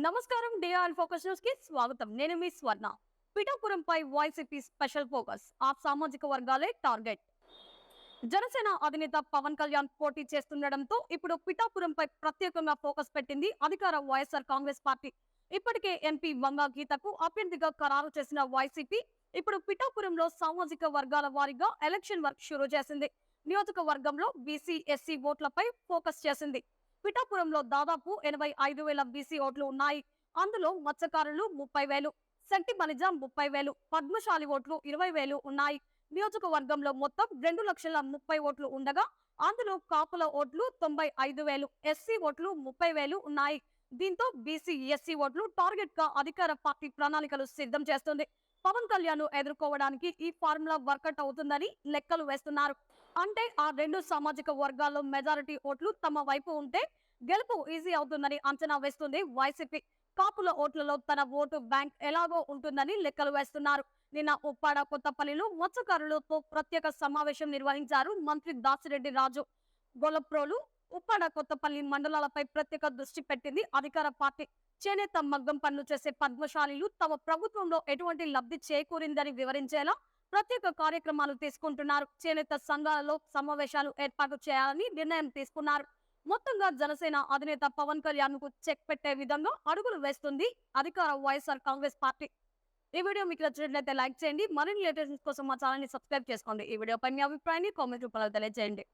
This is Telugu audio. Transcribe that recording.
నమస్కారం డిఆర్ ఫోకస్ న్యూస్ కి స్వాగతం. నేను మీ స్వర్ణ. పిఠాపురంపై వైసీపీ స్పెషల్ ఫోకస్. ఆ సామాజిక వర్గాలే టార్గెట్. జనసేన అధినేత పవన్ కళ్యాణ్ పోటీ చేస్తుండటంతో ఇప్పుడు పిఠాపురంపై ప్రత్యేకంగా ఫోకస్ పెట్టింది అధికార వైఎస్ఆర్ కాంగ్రెస్ పార్టీ. ఇప్పటికే ఎంపీ వంగా గీతకు అభ్యర్థిగా ఖరారు చేసిన వైసీపీ ఇప్పుడు పిఠాపురంలో సామాజిక వర్గాల వారీగా ఎలక్షన్ వర్క్ షురూ చేసింది. నియోజకవర్గంలో బీసీ ఎస్సీ ఓట్లపై ఫోకస్ చేసింది. పిఠాపురంలో దాదాపు 85,000 బీసీ ఓట్లు ఉన్నాయి. అందులో మత్స్యకారులు 30,000, శక్తి బలిజ 30,000, పద్మశాలి ఓట్లు 20,000 ఉన్నాయి. నియోజకవర్గంలో మొత్తం 2,30,000 ఓట్లు ఉండగా అందులో కాపుల ఓట్లు 95,000, ఎస్సీ ఓట్లు 30,000 ఉన్నాయి. దీంతో బీసీ ఎస్సీ ఓట్లు టార్గెట్ గా అధికార పార్టీ ప్రణాళికలు సిద్ధం చేస్తుంది. పవన్ కళ్యాణ్ ఎదుర్కోవడానికి ఈ ఫార్ములా వర్కౌట్ అవుతుందని లెక్కలు వేస్తున్నారు. అంటే ఆ రెండు సామాజిక వర్గాల్లో మెజారిటీ ఓట్లు తమ వైపు ఉంటే గెలుపు ఈజీ అవుతుందని అంచనా వేస్తుంది వైసీపీ. కాపుల ఓట్లలో తన ఓటు బ్యాంక్ ఎలాగో ఉంటుందని లెక్కలు వేస్తున్నారు. నిన్న ఉప్పాడ కొత్తపల్లిలో మత్స్యకారులతో ప్రత్యేక సమావేశం నిర్వహించారు మంత్రి దాసిరెడ్డి రాజు. గొల్లప్రోలు, ఉప్పాడ కొత్తపల్లి మండలాలపై ప్రత్యేక దృష్టి పెట్టింది అధికార పార్టీ. చేనేత మగ్గం పనులు చేసే పద్మశాలీలు తమ ప్రభుత్వంలో ఎటువంటి లబ్ధి చేకూరిందని వివరించేలా ప్రత్యేక కార్యక్రమాలు తీసుకుంటున్నారు. చేనేత సంఘాలలో సమావేశాలు ఏర్పాటు చేయాలని నిర్ణయం తీసుకున్నారు. మొత్తంగా జనసేన అధినేత పవన్ కళ్యాణ్ కు చెక్ పెట్టే విధంగా అడుగులు వేస్తుంది అధికార వైఎస్ఆర్ కాంగ్రెస్ పార్టీ. ఈ వీడియో మీకు నచ్చినట్లయితే లైక్ చేయండి. మరిన్ని లేటెస్ట్ కోసం మా ఛానల్ ని సబ్స్క్రైబ్ చేసుకోండి. ఈ వీడియోపై మీ అభిప్రాయాన్ని కామెంట్ రూపంలో తెలియజేయండి.